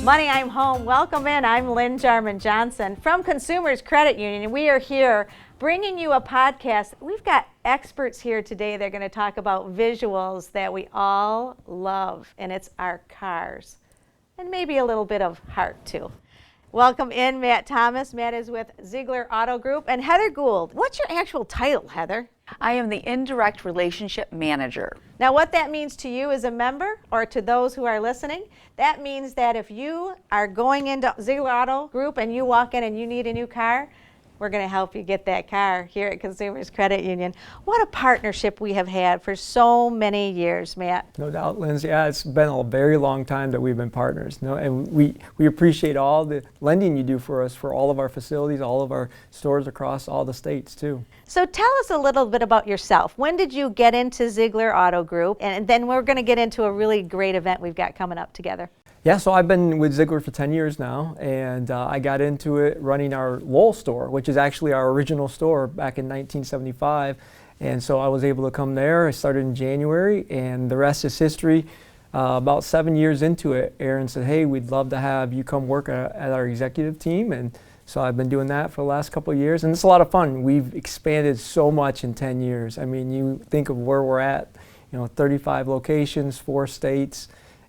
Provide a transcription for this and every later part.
Money, I'm home. Welcome in. I'm Lynn Jarman Johnson from Consumers Credit Union, and we are here bringing you a podcast. We've got experts here today. They're going to talk about visuals that we all love, and it's our cars, and maybe a little bit of heart too. Welcome in, Matt Thomas. Matt is with Zeigler Auto Group, and Heather Gould. What's your actual title, Heather? I am the Indirect Relationship Manager. Now, what that means to you as a member or to those who are listening, that means that if you are going into Zeigler Auto Group and you walk in and you need a new car, we're going to help you get that car here at Consumers Credit Union. What a partnership we have had for so many years, Matt. No doubt, Lindsay. Yeah, it's been a very long time that we've been partners. And we appreciate all the lending you do for us for all of our facilities, all of our stores across all the states, too. So tell us a little bit about yourself. When did you get into Zeigler Auto Group? And then we're going to get into a really great event we've got coming up together. Yeah, so I've been with Zeigler for 10 years now, and I got into it running our Lowell store, which is actually our original store back in 1975. And so I was able to come there. I started in January, and the rest is history. About 7 years into it, Aaron said, hey, we'd love to have you come work at our executive team. And so I've been doing that for the last couple of years, and it's a lot of fun. We've expanded so much in 10 years. I mean, you think of where we're at, 35 locations, 4 states,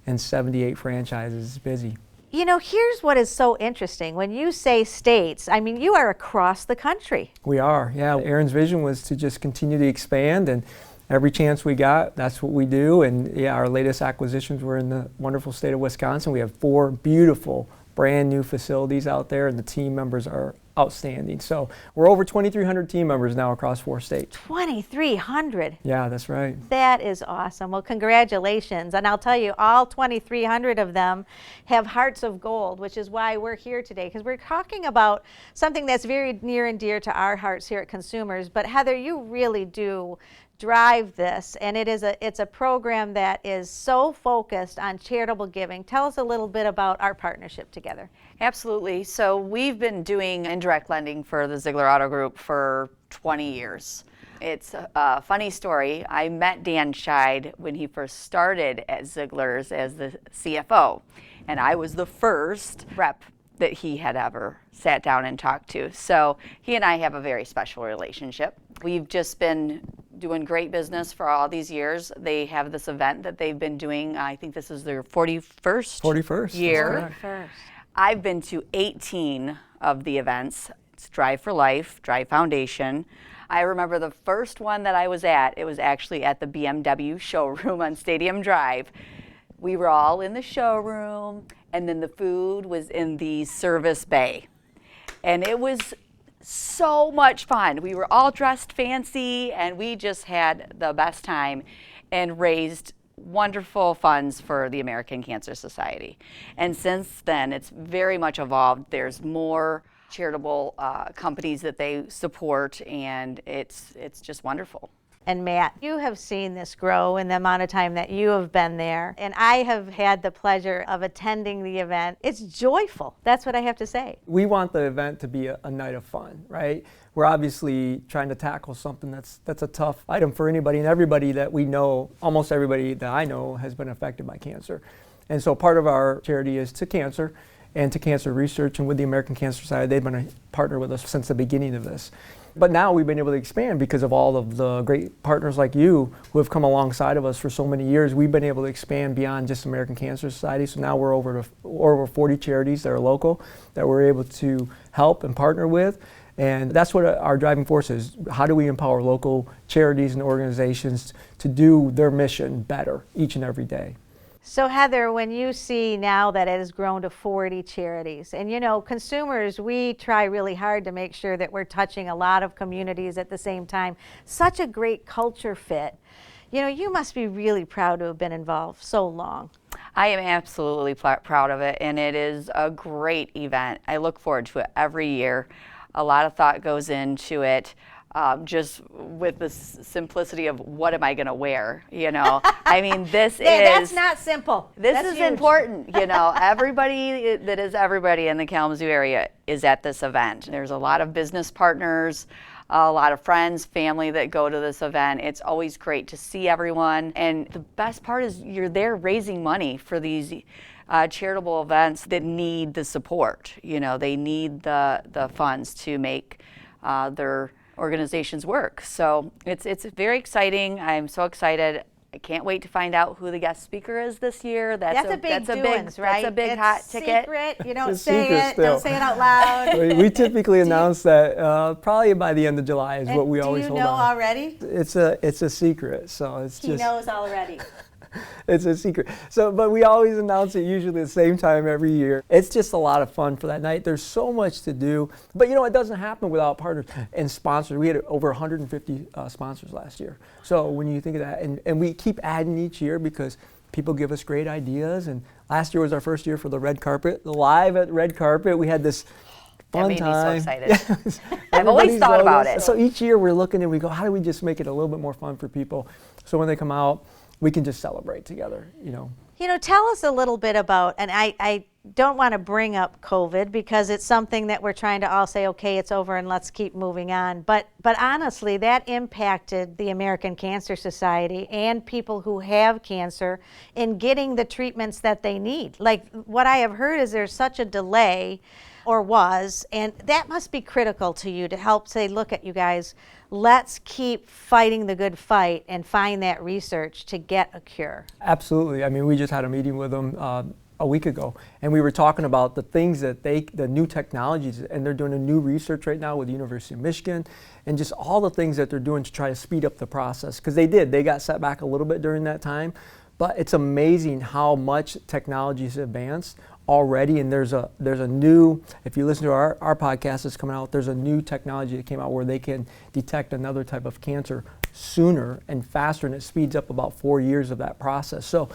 and 78 franchises. It's busy. Here's what is so interesting. When you say states, I mean, you are across the country. We are, yeah. Aaron's vision was to just continue to expand, and every chance we got, that's what we do. And yeah, our latest acquisitions were in the wonderful state of Wisconsin. We have 4 beautiful, brand new facilities out there, and the team members are outstanding. So we're over 2,300 team members now across 4 states. 2,300? Yeah, that's right. That is awesome. Well, congratulations. And I'll tell you, all 2,300 of them have hearts of gold, which is why we're here today, because we're talking about something that's very near and dear to our hearts here at Consumers. But Heather, you really do drive this, and it's a program that is so focused on charitable giving. Tell us a little bit about our partnership together. Absolutely. So we've been doing indirect lending for the Zeigler Auto Group for 20 years. It's a funny story. I met Dan Scheid when he first started at Zeigler's as the CFO, and I was the first rep that he had ever sat down and talked to. So he and I have a very special relationship. We've just been doing great business for all these years. They have this event that they've been doing. I think this is their 41st year. 41st. I've been to 18 of the events. It's Drive for Life, Drive Foundation. I remember the first one that I was at, it was actually at the BMW showroom on Stadium Drive. We were all in the showroom, and then the food was in the service bay. And it was so much fun. We were all dressed fancy, and we just had the best time and raised wonderful funds for the American Cancer Society. And since then, it's very much evolved. There's more charitable companies that they support, and it's just wonderful. And Matt, you have seen this grow in the amount of time that you have been there, and I have had the pleasure of attending the event. It's joyful. That's what I have to say. We want the event to be a night of fun, right? We're obviously trying to tackle something that's a tough item for anybody and everybody that we know. Almost everybody that I know has been affected by cancer. And so part of our charity is to cancer and to cancer research, and with the American Cancer Society, they've been a partner with us since the beginning of this. But now we've been able to expand because of all of the great partners like you who have come alongside of us for so many years. We've been able to expand beyond just American Cancer Society. So now we're over 40 charities that are local that we're able to help and partner with. And that's what our driving force is. How do we empower local charities and organizations to do their mission better each and every day? So Heather, when you see now that it has grown to 40 charities, and consumers, we try really hard to make sure that we're touching a lot of communities at the same time. Such a great culture fit. You must be really proud to have been involved so long. I am absolutely proud of it, and it is a great event. I look forward to it every year. A lot of thought goes into it. Just with the simplicity of what am I going to wear, I mean, this that's not simple. This is huge. Important, Everybody that is everybody in the Kalamazoo area is at this event. There's a lot of business partners, a lot of friends, family that go to this event. It's always great to see everyone. And the best part is you're there raising money for these charitable events that need the support. You know, they need the funds to make their organizations work. So it's very exciting. I'm so excited. I can't wait to find out who the guest speaker is this year. That's a big doings, right? That's a big it's hot ticket. Secret. You don't It's say secret it. still. Don't say it out loud. We typically announce that probably by the end of July is what we always hold on. Do you know already? It's a secret, so it's He just knows already. it's a secret. So, but we always announce it usually at the same time every year. It's just a lot of fun for that night. There's so much to do, but you know, it doesn't happen without partners and sponsors. We had over 150 sponsors last year. So when you think of that, and we keep adding each year because people give us great ideas. And last year was our first year for the red carpet, the live at red carpet. We had this fun That made time. me so excited. Yes. I've always Everybody's thought about logos. it. So each year we're looking and we go, how do we just make it a little bit more fun for people? So when they come out, we can just celebrate together, you know. You know, tell us a little bit about, and I don't want to bring up COVID because it's something that we're trying to all say, okay, it's over and let's keep moving on. But honestly, that impacted the American Cancer Society and people who have cancer in getting the treatments that they need. Like what I have heard is there's such a delay, or was, and that must be critical to you to help say, look at you guys, let's keep fighting the good fight and find that research to get a cure. Absolutely. I mean, we just had a meeting with them a week ago, and we were talking about the things that the new technologies, and they're doing a new research right now with the University of Michigan, and just all the things that they're doing to try to speed up the process. Because they got set back a little bit during that time, but it's amazing how much technology has advanced already. And there's a new, if you listen to our podcast that's coming out, there's a new technology that came out where they can detect another type of cancer sooner and faster, and it speeds up about 4 years of that process. So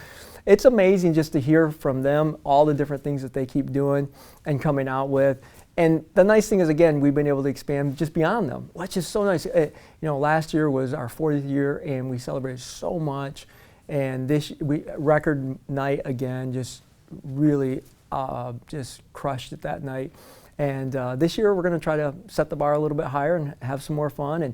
it's amazing just to hear from them all the different things that they keep doing and coming out with. And the nice thing is, again, we've been able to expand just beyond them, which is so nice. You know, last year was our 40th year, and we celebrated so much. And record night again, just really just crushed it that night. And this year we're going to try to set the bar a little bit higher and have some more fun. And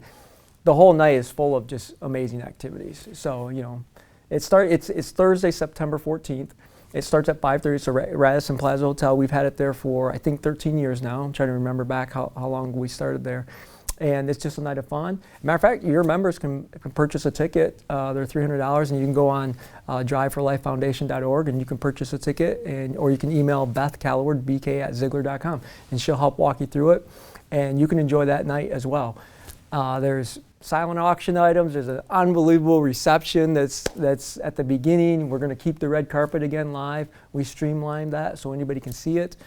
the whole night is full of just amazing activities. So, you know, it's Thursday, September 14th. It starts at 5:30. It's a Radisson Plaza Hotel. We've had it there for, I think, 13 years now. I'm trying to remember back how long we started there. And it's just a night of fun. Matter of fact, your members can purchase a ticket. They're $300, and you can go on driveforlifefoundation.org and you can purchase a ticket, or you can email Beth Calloward, bk@zeigler.com, and she'll help walk you through it. And you can enjoy that night as well. There's silent auction items. There's an unbelievable reception that's at the beginning. We're going to keep the red carpet again live. We streamlined that so anybody can see it.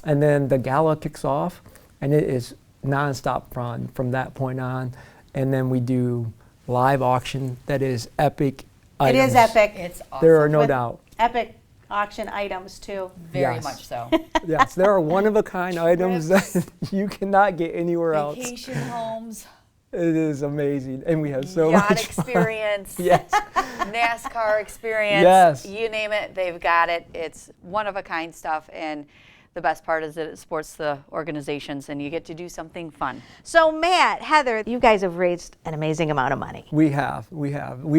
And then the gala kicks off, and it is nonstop fun from that point on. And then we do live auction that is epic items. It is epic. It's awesome. There are no With doubt. Epic auction items too. Very Yes. much so. Yes, there are one-of-a-kind items that you cannot get anywhere else. Vacation homes, It is amazing, and we have so yacht much fun. experience, Yes. NASCAR experience, Yes. you name it, they've got it. It's one-of-a-kind stuff, and the best part is that it supports the organizations, and you get to do something fun. So Matt, Heather, you guys have raised an amazing amount of money. We have. We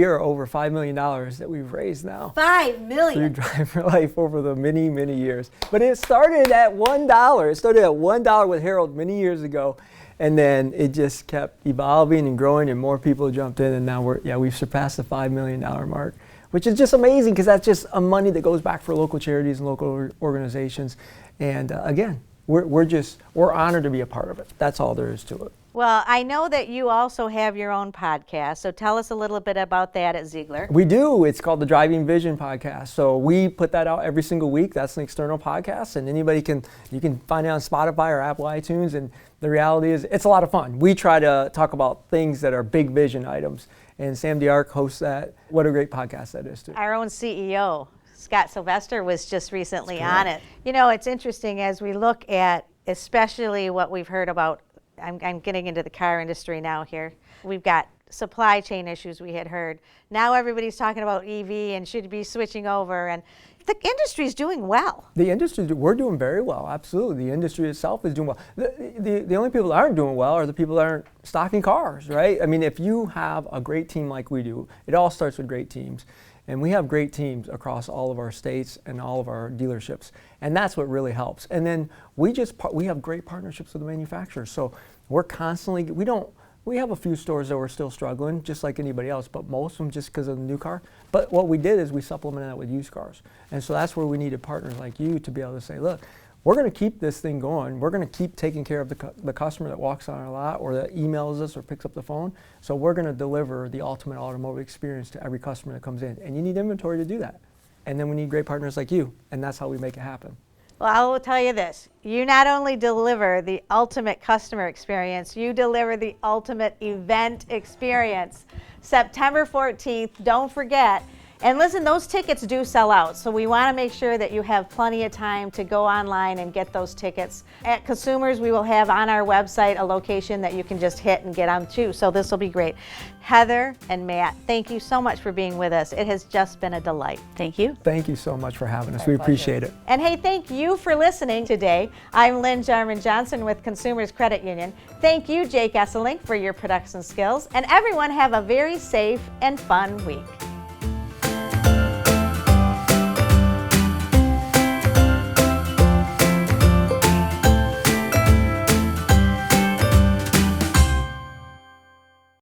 are over $5 million that we've raised now. $5 Through million. Drive for Life over the many, many years. But it started at $1. It started at $1 with Harold many years ago. And then it just kept evolving and growing, and more people jumped in, and now we've surpassed the $5 million mark, which is just amazing because that's just money that goes back for local charities and local organizations. And again, we're honored to be a part of it. That's all there is to it. Well, I know that you also have your own podcast, so tell us a little bit about that at Zeigler. We do. It's called the Driving Vision Podcast. So we put that out every single week. That's an external podcast, and you can find it on Spotify or Apple iTunes. And the reality is, it's a lot of fun. We try to talk about things that are big vision items, and Sam DeArc hosts that. What a great podcast that is, too. Our own CEO, Scott Sylvester, was just recently on it. You know, it's interesting as we look at, especially what we've heard about, I'm getting into the car industry now here. We've got supply chain issues we had heard. Now everybody's talking about EV and should be switching over, and the industry's doing well. The industry, we're doing very well, absolutely. The industry itself is doing well. The only people that aren't doing well are the people that aren't stocking cars, right? I mean, if you have a great team like we do, it all starts with great teams. And we have great teams across all of our states and all of our dealerships. And that's what really helps. And then we have great partnerships with the manufacturers. So we're constantly, we have a few stores that we're still struggling, just like anybody else, but most of them just because of the new car. But what we did is we supplemented that with used cars. And so that's where we needed partners like you to be able to say, look, we're going to keep this thing going. We're going to keep taking care of the customer that walks on our lot or that emails us or picks up the phone. So we're going to deliver the ultimate automotive experience to every customer that comes in. And you need inventory to do that. And then we need great partners like you. And that's how we make it happen. Well, I will tell you this. You not only deliver the ultimate customer experience, you deliver the ultimate event experience. September 14th, don't forget. And listen, those tickets do sell out, so we want to make sure that you have plenty of time to go online and get those tickets. At Consumers, we will have on our website a location that you can just hit and get on too, so this will be great. Heather and Matt, thank you so much for being with us. It has just been a delight. Thank you. Thank you so much for having us. We appreciate it. And hey, thank you for listening today. I'm Lynn Jarman Johnson with Consumers Credit Union. Thank you, Jake Esselink, for your production skills. And everyone have a very safe and fun week.